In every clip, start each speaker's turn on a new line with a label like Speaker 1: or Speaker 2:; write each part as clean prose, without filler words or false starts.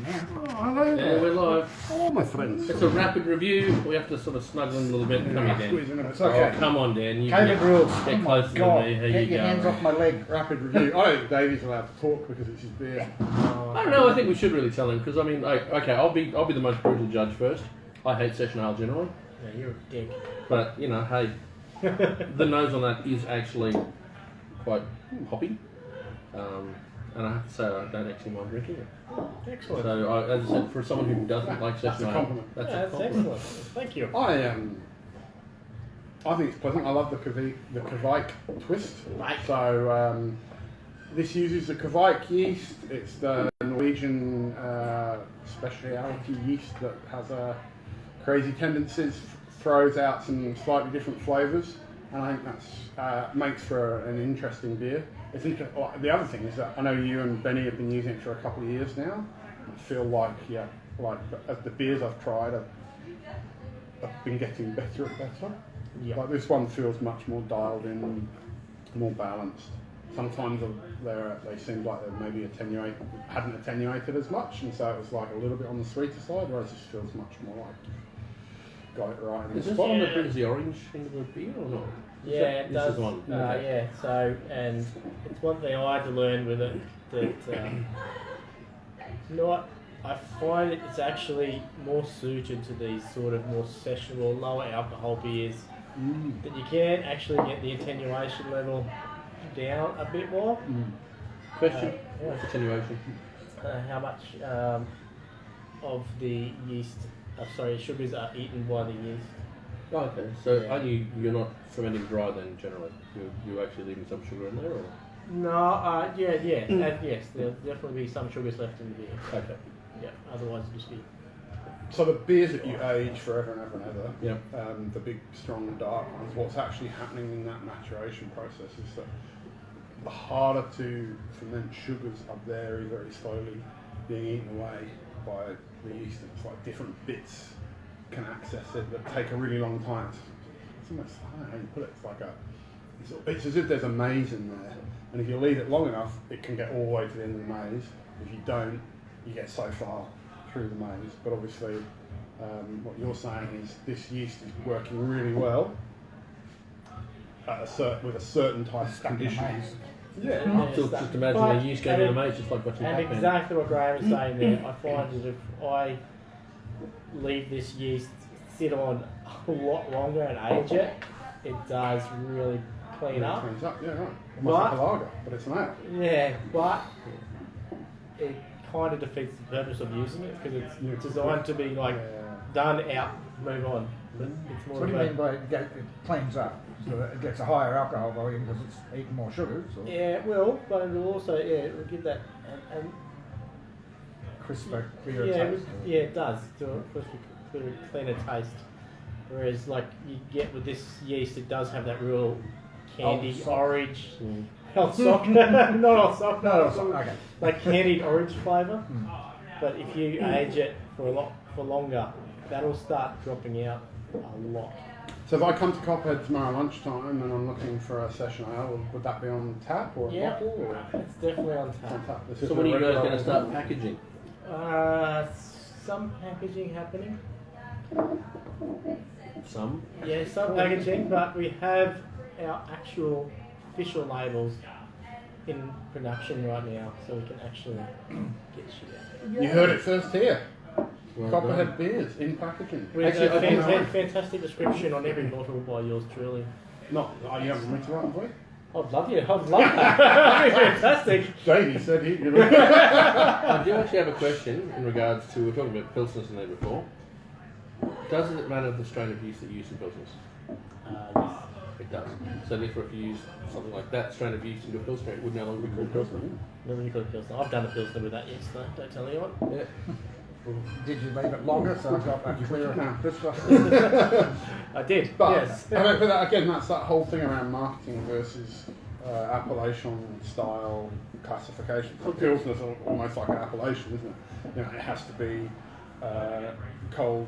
Speaker 1: now.
Speaker 2: Oh, hello
Speaker 3: Yeah,
Speaker 2: there.
Speaker 3: we're live.
Speaker 2: Hello, my friends.
Speaker 3: It's a rapid review. We have to sort of snuggle in a little bit and come here,
Speaker 2: Squeeze
Speaker 3: Dan.
Speaker 2: in a bit. It's okay.
Speaker 3: Oh, come on, Dan. You
Speaker 1: COVID rules.
Speaker 3: Get
Speaker 1: Oh my
Speaker 3: closer
Speaker 1: God.
Speaker 3: to me. Here
Speaker 1: Get
Speaker 3: you
Speaker 1: your
Speaker 3: go.
Speaker 1: hands off my leg.
Speaker 2: Rapid review. I don't think Davey's allowed to talk because it's his beer.
Speaker 3: I don't know. I think we should really tell him because I mean, okay, I'll be the most brutal judge first. I hate session ale generally,
Speaker 4: Yeah, you're a dick.
Speaker 3: but you know, hey, the nose on that is actually quite hoppy, and I have to say I don't actually mind drinking it.
Speaker 4: Excellent.
Speaker 3: So, as I said, for someone who doesn't like
Speaker 2: That's
Speaker 3: session
Speaker 2: a
Speaker 3: ale,
Speaker 2: compliment.
Speaker 3: that's
Speaker 4: Yeah,
Speaker 3: a
Speaker 4: that's
Speaker 3: compliment.
Speaker 4: excellent. Thank you.
Speaker 2: I think it's pleasant. I love the Kvike twist.
Speaker 4: Right.
Speaker 2: So this uses the Kvike yeast. It's the Norwegian specialty yeast that has crazy tendencies, throws out some slightly different flavours, and I think that's makes for an interesting beer. It's the other thing is that I know you and Benny have been using it for a couple of years now. I feel like the beers I've tried, I've been getting better and better.
Speaker 4: Yeah.
Speaker 2: Like this one feels much more dialed in, more balanced. Sometimes they seemed like they maybe hadn't attenuated as much, and so it was like a little bit on the sweeter side, whereas this feels much more like got it right in
Speaker 3: Is
Speaker 2: the
Speaker 3: this
Speaker 2: spot.
Speaker 3: one that brings the orange into the beer or not?
Speaker 4: Yeah, it
Speaker 3: This
Speaker 4: does.
Speaker 3: is one.
Speaker 4: Yeah, so, and it's one thing I had to learn with it, that, you know what, I find it's actually more suited to these sort of more sessionable, lower alcohol beers, that you can actually get the attenuation level down a bit more.
Speaker 3: Question?
Speaker 4: Yeah.
Speaker 3: What's attenuation?
Speaker 4: How much of the yeast, sugars are eaten by the yeast.
Speaker 3: Oh, okay. So
Speaker 4: Yeah.
Speaker 3: you're not fermenting dry then generally? You're actually leaving some sugar in there or?
Speaker 4: No, yes, there'll definitely be some sugars left in the beer.
Speaker 3: Okay.
Speaker 4: Yeah, otherwise it'll just be.
Speaker 2: So the beers that you age forever and ever and ever,
Speaker 3: Yep.
Speaker 2: the big, strong, dark ones, what's actually happening in that maturation process is that the harder to ferment sugars are very, very slowly being eaten away by the yeast. It's like different bits can access it that take a really long time. It's almost, I don't know how you put it, it's as if there's a maze in there, and if you leave it long enough, it can get all the way to the end of the maze. If you don't, you get so far through the maze. But obviously, what you're saying is this yeast is working really well with a certain type of conditions. Yeah.
Speaker 3: So just imagine
Speaker 4: But-
Speaker 3: the yeast going in the maze just like watching
Speaker 4: And
Speaker 3: Pac-Man.
Speaker 4: exactly what Graham is saying there. I find that if I leave this yeast sit on a lot longer and age it, it does really clean up.
Speaker 2: Cleans up, yeah, right. Almost like a lager, but it's an ale.
Speaker 4: Yeah, but it kind of defeats the purpose of using it because it's designed to be like done, out, move on. But it's more
Speaker 1: What do
Speaker 4: of
Speaker 1: you
Speaker 4: a,
Speaker 1: mean by it cleans up? So that it gets a higher alcohol volume because it's eating more sugars? Or
Speaker 4: yeah, it will, but it will also it will give that and
Speaker 1: crisper, clearer
Speaker 4: yeah,
Speaker 1: taste?
Speaker 4: it does. To a cleaner taste. Whereas, like you get with this yeast, it does have that real candy
Speaker 1: Old sock.
Speaker 4: orange. Old sock, not old sock,
Speaker 1: No,
Speaker 4: no,
Speaker 1: no, so- okay.
Speaker 4: like candied orange flavour. But if you age it for longer, that'll start dropping out a lot.
Speaker 2: So if I come to Copperhead tomorrow lunchtime and I'm looking for a session ale, would that be on tap or a
Speaker 4: Yeah,
Speaker 2: bottle? Or?
Speaker 4: it's definitely on
Speaker 2: It's on
Speaker 4: tap.
Speaker 2: tap. This
Speaker 3: So
Speaker 2: isn't
Speaker 3: when are
Speaker 2: a
Speaker 3: you guys
Speaker 2: regular
Speaker 3: going to start
Speaker 2: one.
Speaker 3: packaging?
Speaker 4: Some packaging happening.
Speaker 3: Some?
Speaker 4: Yeah, some packaging, but we have our actual official labels in production right now, so we can actually get shit out.
Speaker 2: You heard it first here.
Speaker 3: Well
Speaker 2: Copperhead
Speaker 3: done.
Speaker 2: beers in packaging.
Speaker 4: With
Speaker 3: Actually,
Speaker 4: a
Speaker 3: I don't know.
Speaker 4: fantastic description on every bottle by yours truly.
Speaker 2: You haven't read to write for you?
Speaker 4: I'd love you. I'd love that. That'd be fantastic.
Speaker 2: Davey said he.
Speaker 3: I do actually have a question in regards to, we were talking about Pilsners in there before. Does it matter the strain of yeast that you use in Pilsners?
Speaker 4: Yes.
Speaker 3: It does. So therefore if you use something like that strain of yeast into a Pilsner, it would no longer be called Pilsner.
Speaker 4: Never you call it Pilsner. I've done a Pilsner with that yesterday. Don't tell anyone.
Speaker 3: Yeah.
Speaker 1: Did you leave it longer so I got that clearer?
Speaker 2: No.
Speaker 1: Crisper?
Speaker 4: I did.
Speaker 2: But,
Speaker 4: yes.
Speaker 2: I mean, but again, that's that whole thing around marketing versus appellation style classification. Pilsner's almost like an appellation, isn't it? You know, it has to be cold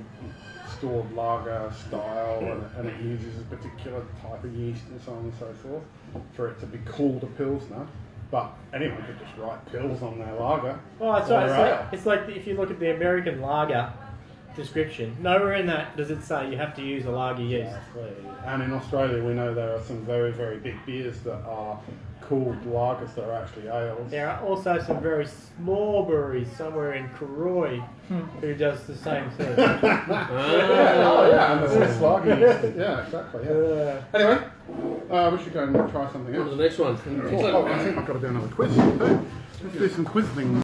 Speaker 2: stored lager style, and it uses a particular type of yeast and so on and so forth for it to be called a Pilsner. But anyone could just write pills on their lager.
Speaker 4: Oh, that's
Speaker 2: or
Speaker 4: right.
Speaker 2: their ale.
Speaker 4: It's like if you look at the American lager description, nowhere in that does it say you have to use a lager yeast.
Speaker 2: And in Australia, we know there are some very, very big beers that are called lagers that are actually ales.
Speaker 4: There are also some very small breweries somewhere in Karoi who does the same thing.
Speaker 2: Yeah, and there's lager yeast. Yeah, exactly. Yeah. Anyway, we should go and try something
Speaker 3: On
Speaker 2: else.
Speaker 3: to the next one.
Speaker 2: I think I've got to do another quiz. Let's do some quizzing.